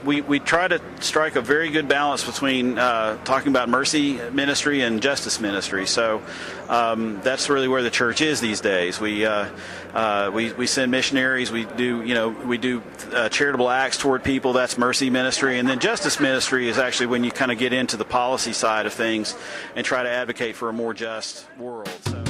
we try to strike a very good balance between talking about mercy ministry and justice ministry. So that's really where the church is these days. We send missionaries. We do charitable acts toward people. That's mercy ministry, and then justice ministry is actually when you kind of get into the policy side of things and try to advocate for a more just world. So.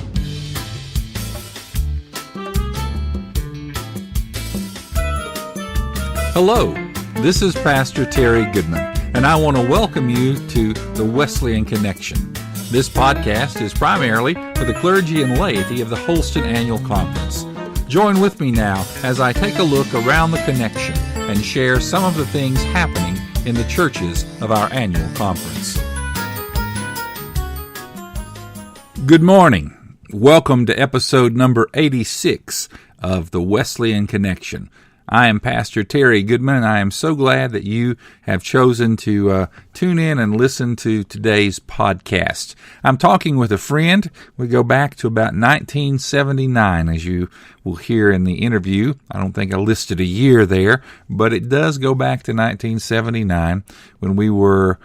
Hello, this is Pastor Terry Goodman, and I want to welcome you to the Wesleyan Connection. This podcast is primarily for the clergy and laity of the Holston Annual Conference. Join with me now as I take a look around the Connection and share some of the things happening in the churches of our annual conference. Good morning. Welcome to episode number 86 of the Wesleyan Connection. I am Pastor Terry Goodman, and I am so glad that you have chosen to tune in and listen to today's podcast. I'm talking with a friend. We go back to about 1979, as you will hear in the interview. I don't think I listed a year there, but it does go back to 1979 when we were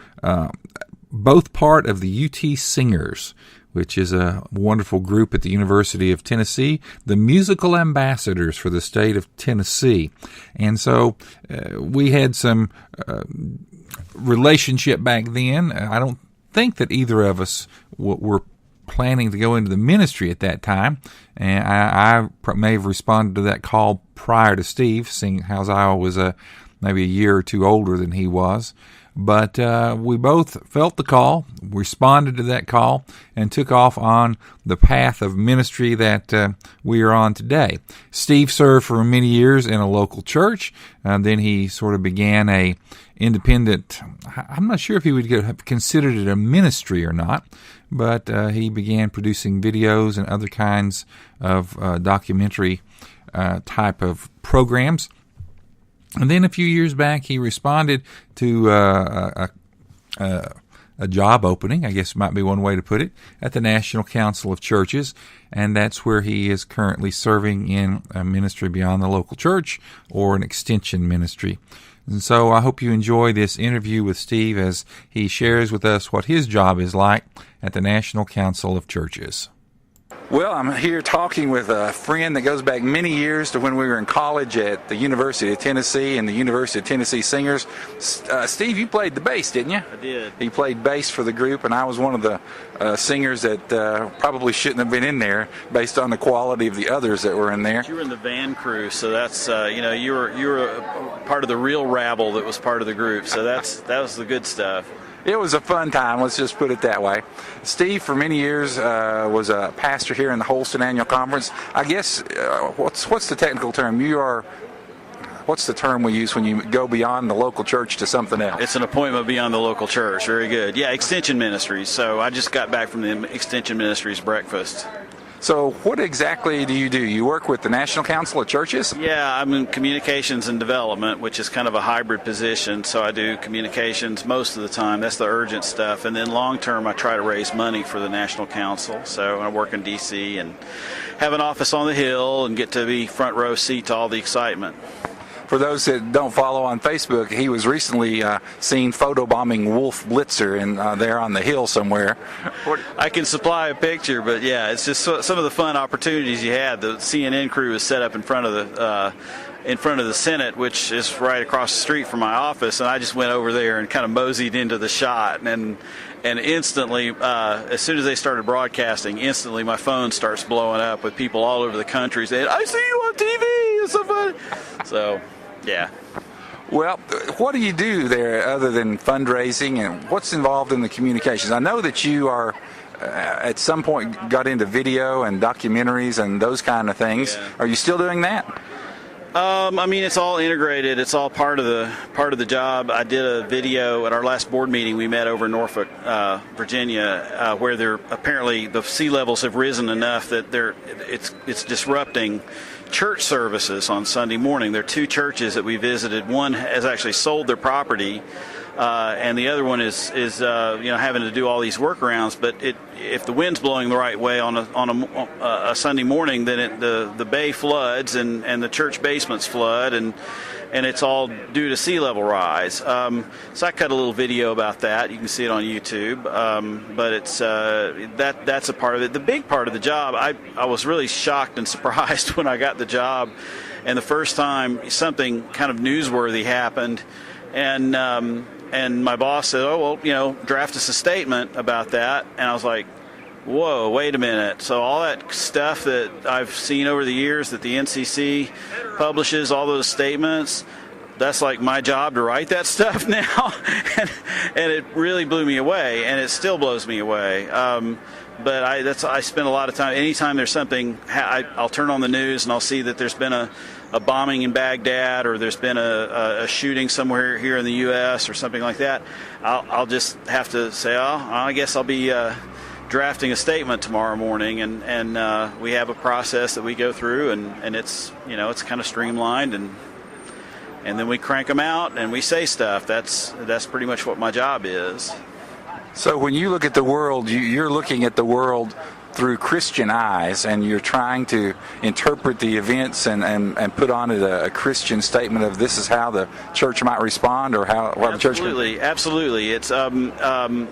both part of the UT Singers, which is a wonderful group at the University of Tennessee, the musical ambassadors for the state of Tennessee. And so we had some relationship back then. I don't think that either of us were planning to go into the ministry at that time. And I may have responded to that call prior to Steve, seeing how I was maybe a year or two older than he was. But we both felt the call, responded to that call, and took off on the path of ministry that we are on today. Steve served for many years in a local church. Then he sort of began a independent, I'm not sure if he would have considered it a ministry or not, but he began producing videos and other kinds of documentary type of programs. And then a few years back, he responded to a job opening, I guess might be one way to put it, at the National Council of Churches, and that's where he is currently serving in a ministry beyond the local church or an extension ministry. And so I hope you enjoy this interview with Steve as he shares with us what his job is like at the National Council of Churches. Well, I'm here talking with a friend that goes back many years to when we were in college at the University of Tennessee and the University of Tennessee Singers. Steve, you played the bass, didn't you? I did. He played bass for the group, and I was one of the singers that probably shouldn't have been in there based on the quality of the others that were in there. You were in the band crew, so that's you were a part of the real rabble that was part of the group. So that was the good stuff. It was a fun time, let's just put it that way. Steve, for many years, was a pastor here in the Holston Annual Conference. I guess, what's the technical term? What's the term we use when you go beyond the local church to something else? It's an appointment beyond the local church. Very good. Yeah, Extension Ministries. So I just got back from the Extension Ministries breakfast. So what exactly do? You work with the National Council of Churches? Yeah, I'm in communications and development, which is kind of a hybrid position. So I do communications most of the time. That's the urgent stuff. And then long term, I try to raise money for the National Council. So I work in D.C. and have an office on the Hill and get to be front row seat to all the excitement. For those that don't follow on Facebook, he was recently seen photobombing Wolf Blitzer there on the Hill somewhere. I can supply a picture, but yeah, it's just some of the fun opportunities you had. The CNN crew is set up in front of the Senate, which is right across the street from my office, and I just went over there and kind of moseyed into the shot, and instantly, as soon as they started broadcasting, instantly my phone starts blowing up with people all over the country saying, "I see you on TV, it's so fun." So, yeah. Well, what do you do there other than fundraising, and what's involved in the communications? I know that you are, at some point, got into video and documentaries and those kind of things. Yeah. Are you still doing that? I mean, it's all integrated. It's all part of the job. I did a video at our last board meeting. We met over in Norfolk, Virginia, where apparently the sea levels have risen enough that it's disrupting church services on Sunday morning. There are two churches that we visited. One has actually sold their property, and the other one is having to do all these workarounds. But if the wind's blowing the right way on a Sunday morning, then the bay floods and the church basements flood, and and it's all due to sea level rise. So I cut a little video about that. You can see it on YouTube. But it's that's a part of it. The big part of the job, I was really shocked and surprised when I got the job, and the first time something kind of newsworthy happened, and my boss said, "Oh, well, draft us a statement about that." And I was like, whoa, wait a minute. So all that stuff that I've seen over the years that the NCC publishes, all those statements, that's like my job to write that stuff now. and it really blew me away, and it still blows me away. But I spend a lot of time, anytime there's something, I'll turn on the news and I'll see that there's been a bombing in Baghdad, or there's been a shooting somewhere here in the U.S. or something like that. I'll just have to say, I guess I'll be drafting a statement tomorrow morning, and we have a process that we go through, and it's it's kind of streamlined, and then we crank them out and we say stuff. That's pretty much what my job is. So when you look at the world, you're looking at the world through Christian eyes, and you're trying to interpret the events and put on it a Christian statement of this is how the church might respond, or how the church could... Absolutely. It's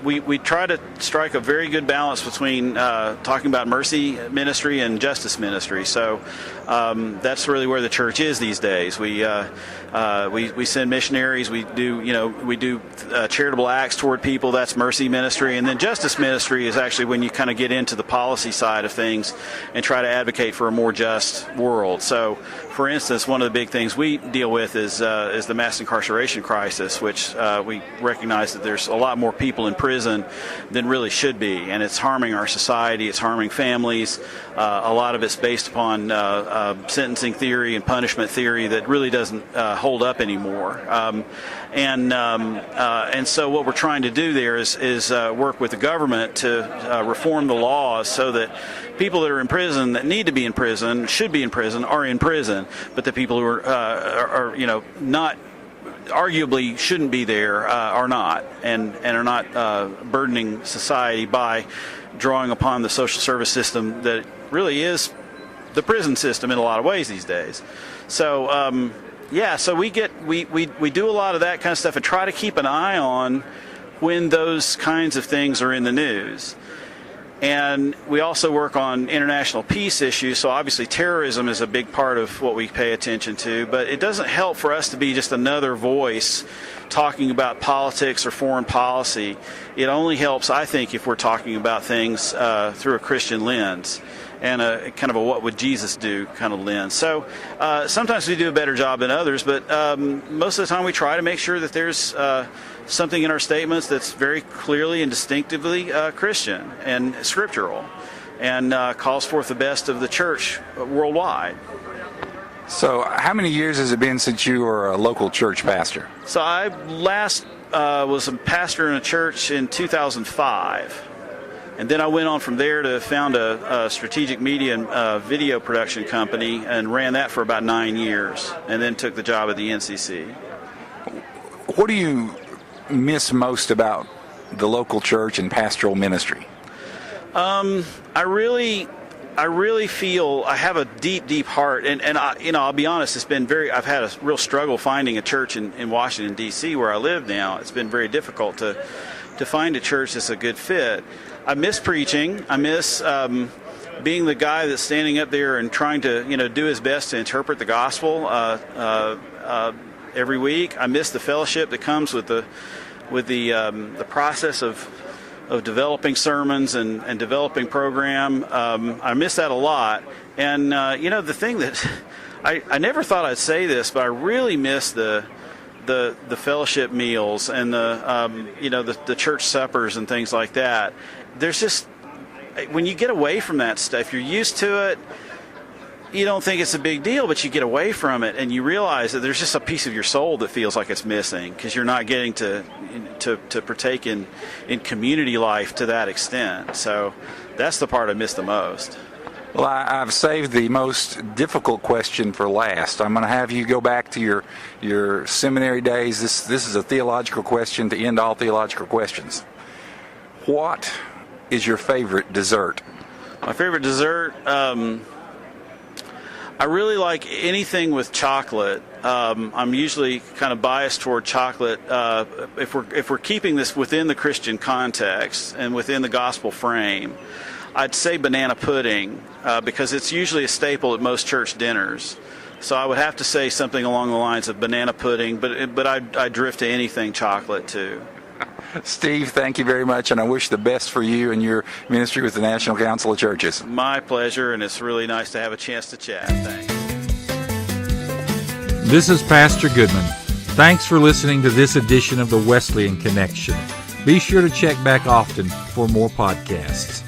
we try to strike a very good balance between talking about mercy ministry and justice ministry. So that's really where the church is these days. We send missionaries. We do charitable acts toward people. That's mercy ministry, and then justice ministry is actually when you kind of get into the policy side of things and try to advocate for a more just world. So, for instance, one of the big things we deal with is the mass incarceration crisis, which we recognize that there's a lot more people in prison than really should be, and it's harming our society. It's harming families. A lot of it's based upon sentencing theory and punishment theory that really doesn't hold up anymore. And so what we're trying to do there is work with the government to reform the laws so that people that are in prison that need to be in prison, should be in prison, are in prison, but the people who are not arguably shouldn't be there are not, and are not burdening society by drawing upon the social service system that really is the prison system in a lot of ways these days. So so we do a lot of that kind of stuff and try to keep an eye on when those kinds of things are in the news. And we also work on international peace issues, so obviously terrorism is a big part of what we pay attention to, but it doesn't help for us to be just another voice talking about politics or foreign policy. It only helps, I think, if we're talking about things through a Christian lens and a kind of a what would Jesus do kind of lens. So sometimes we do a better job than others, but most of the time we try to make sure that there's something in our statements that's very clearly and distinctively Christian and scriptural, and calls forth the best of the church worldwide. So how many years has it been since you were a local church pastor? So I last was a pastor in a church in 2005. And then I went on from there to found a strategic media and video production company and ran that for about 9 years, and then took the job at the NCC. What do you miss most about the local church and pastoral ministry? I really feel I have a deep heart, and I'll be honest, I've had a real struggle finding a church in Washington D.C. where I live now. It's been very difficult to find a church that's a good fit. I miss preaching. I miss being the guy that's standing up there and trying to do his best to interpret the gospel every week. I miss the fellowship that comes with the process of developing sermons and developing program. I miss that a lot. And the thing that I never thought I'd say this, but I really miss the fellowship meals and the church suppers and things like that. There's just, when you get away from that stuff, you're used to it. You don't think it's a big deal, but you get away from it and you realize that there's just a piece of your soul that feels like it's missing because you're not getting to partake in community life to that extent. So that's the part I miss the most. Well, I've saved the most difficult question for last. I'm going to have you go back to your seminary days. This is a theological question to end all theological questions. What is your favorite dessert? My favorite dessert, I really like anything with chocolate. I'm usually kind of biased toward chocolate. If we're keeping this within the Christian context and within the gospel frame, I'd say banana pudding because it's usually a staple at most church dinners. So I would have to say something along the lines of banana pudding, but I drift to anything chocolate too. Steve, thank you very much, and I wish the best for you and your ministry with the National Council of Churches. My pleasure, and it's really nice to have a chance to chat. Thanks. This is Pastor Goodman. Thanks for listening to this edition of the Wesleyan Connection. Be sure to check back often for more podcasts.